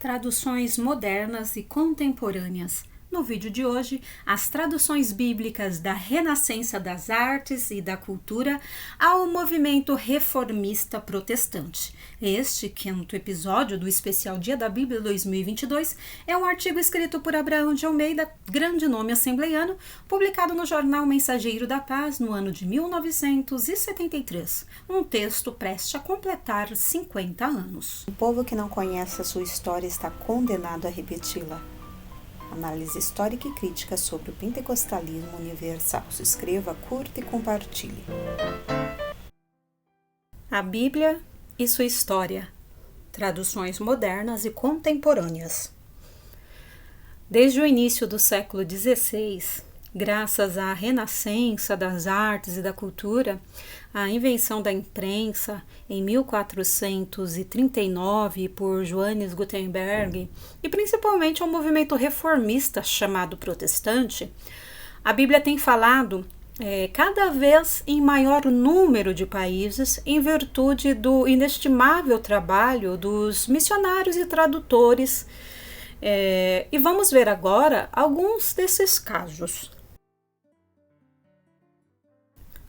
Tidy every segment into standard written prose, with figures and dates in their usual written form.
Traduções modernas e contemporâneas. No vídeo de hoje, as traduções bíblicas da renascença das artes e da cultura ao movimento reformista protestante. Este quinto episódio do especial Dia da Bíblia 2022 é um artigo escrito por Abraão de Almeida, grande nome assembleiano, publicado no jornal Mensageiro da Paz no ano de 1973. Um texto prestes a completar 50 anos. O povo que não conhece a sua história está condenado a repeti-la. Análise histórica e crítica sobre o pentecostalismo universal. Se inscreva, curta e compartilhe. A Bíblia e sua história. Traduções modernas e contemporâneas. Desde o início do século XVI, graças à renascença das artes e da cultura, à invenção da imprensa em 1439 por Johannes Gutenberg e principalmente ao movimento reformista chamado protestante, a Bíblia tem falado cada vez em maior número de países em virtude do inestimável trabalho dos missionários e tradutores. E vamos ver agora alguns desses casos.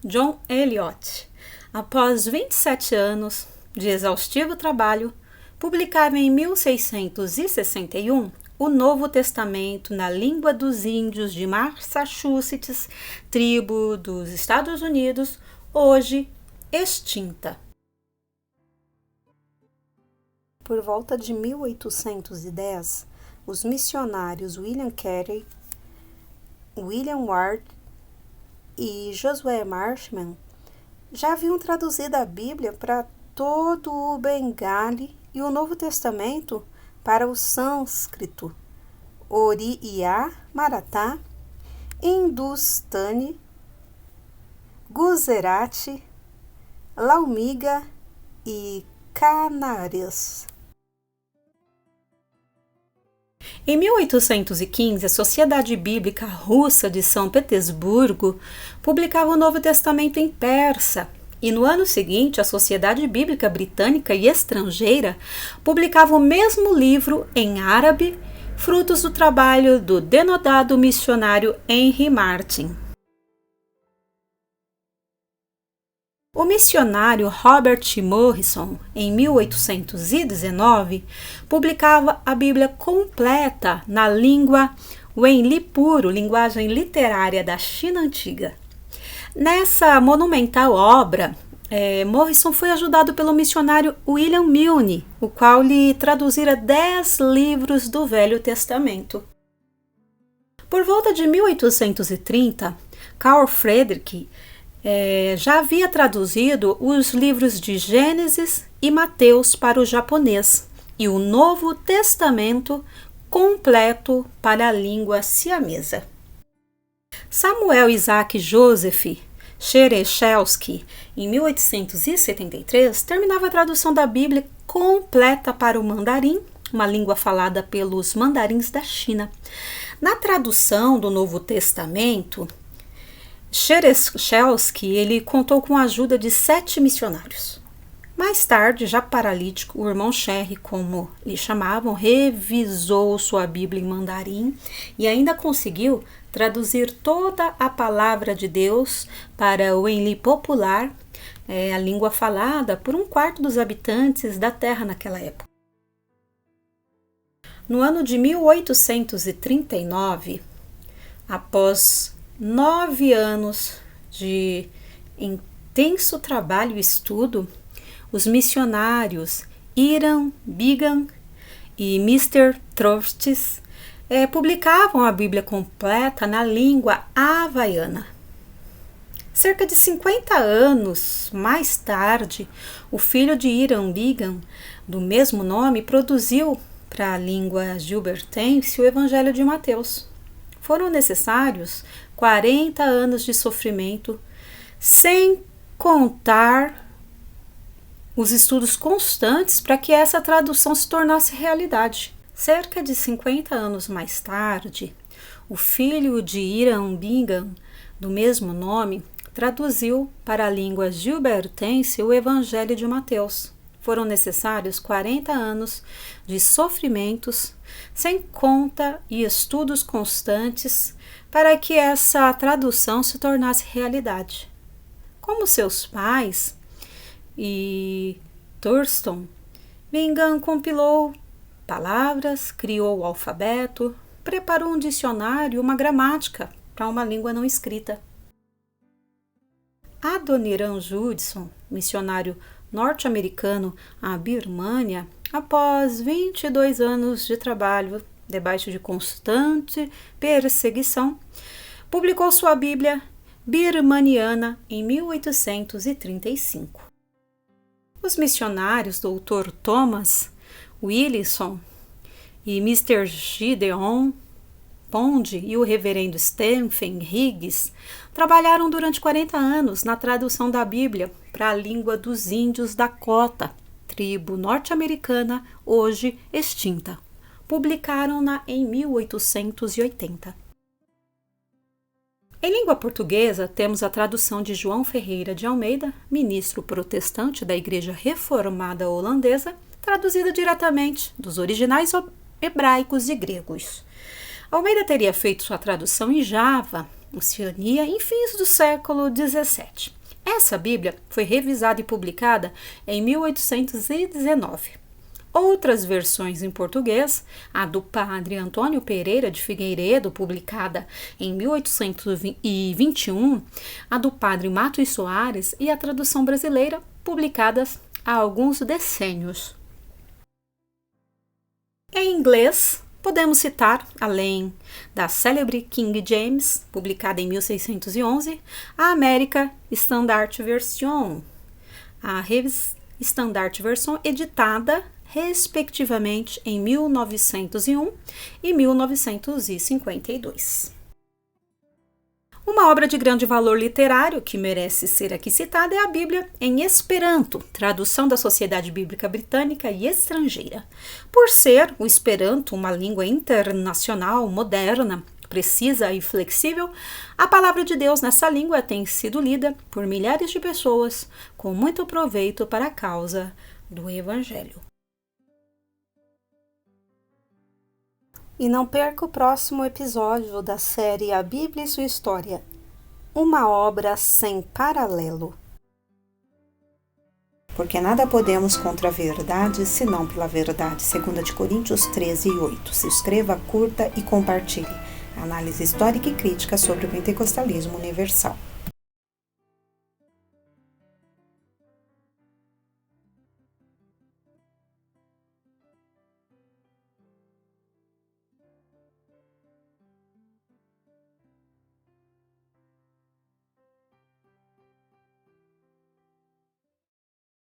John Eliot, após 27 anos de exaustivo trabalho, publicava em 1661 o Novo Testamento na língua dos índios de Massachusetts, tribo dos Estados Unidos, hoje extinta. Por volta de 1810, os missionários William Carey, William Ward e Josué Marshman já haviam traduzido a Bíblia para todo o Bengali e o Novo Testamento para o sânscrito, Oriya, Maratá, Hindustani, Gujarati, Laumiga e Canaris. Em 1815, a Sociedade Bíblica Russa de São Petersburgo publicava o Novo Testamento em persa, e no ano seguinte, a Sociedade Bíblica Britânica e Estrangeira publicava o mesmo livro em árabe, frutos do trabalho do denodado missionário Henry Martyn. O missionário Robert Morrison, em 1819, publicava a Bíblia completa na língua Wenli puro, linguagem literária da China antiga. Nessa monumental obra, Morrison foi ajudado pelo missionário William Milne, o qual lhe traduzira 10 livros do Velho Testamento. Por volta de 1830, Carl Friedrich já havia traduzido os livros de Gênesis e Mateus para o japonês e o Novo Testamento completo para a língua siamesa. Samuel Isaac Joseph Shereshelsky, em 1873, terminava a tradução da Bíblia completa para o mandarim, uma língua falada pelos mandarins da China. Na tradução do Novo Testamento, Shereshelsky ele contou com a ajuda de 7 missionários. Mais tarde, já paralítico, o irmão Sherry, como lhe chamavam, revisou sua Bíblia em mandarim e ainda conseguiu traduzir toda a palavra de Deus para o Wenli popular, a língua falada por 1/4 dos habitantes da terra naquela época. No ano de 1839, após 9 anos de intenso trabalho e estudo, os missionários Hiram Bingham e Mr. Trusts publicavam a Bíblia completa na língua havaiana. Cerca de 50 anos mais tarde, o filho de Hiram Bingham, do mesmo nome, produziu para a língua gilbertense o Evangelho de Mateus. Foram necessários 40 anos de sofrimento, sem contar os estudos constantes para que essa tradução se tornasse realidade. Cerca de 50 anos mais tarde, o filho de Hiram Bingham, do mesmo nome, traduziu para a língua gilbertense o Evangelho de Mateus. foram necessários 40 anos de sofrimentos, sem conta e estudos constantes para que essa tradução se tornasse realidade. Como seus pais e Thurston, Bingham compilou palavras, criou o alfabeto, preparou um dicionário e uma gramática para uma língua não escrita. Adoniram Judson, missionário norte-americano à Birmânia, após 22 anos de trabalho, debaixo de constante perseguição, publicou sua Bíblia birmaniana em 1835. Os missionários Dr. Thomas Wilson e Mr. Gideon Pond e o reverendo Stephen Higgs trabalharam durante 40 anos na tradução da Bíblia para a língua dos índios Dakota, tribo norte-americana hoje extinta. Publicaram-na em 1880. Em língua portuguesa, temos a tradução de João Ferreira de Almeida, ministro protestante da Igreja Reformada Holandesa, traduzida diretamente dos originais hebraicos e gregos. Almeida teria feito sua tradução em Java, Oceania, em fins do século XVII. Essa Bíblia foi revisada e publicada em 1819. Outras versões em português, a do padre Antônio Pereira de Figueiredo, publicada em 1821, a do padre Matos Soares e a tradução brasileira, publicadas há alguns decênios. Em inglês, podemos citar, além da célebre King James, publicada em 1611, a American Standard Version, a Revised Standard Version editada, respectivamente, em 1901 e 1952. Uma obra de grande valor literário que merece ser aqui citada é a Bíblia em Esperanto, tradução da Sociedade Bíblica Britânica e Estrangeira. Por ser o Esperanto uma língua internacional, moderna, precisa e flexível, a palavra de Deus nessa língua tem sido lida por milhares de pessoas com muito proveito para a causa do Evangelho. E não perca o próximo episódio da série A Bíblia e Sua História, uma obra sem paralelo. Porque nada podemos contra a verdade, senão pela verdade. 2 Coríntios 13:8. Se inscreva, curta e compartilhe. Análise histórica e crítica sobre o pentecostalismo universal.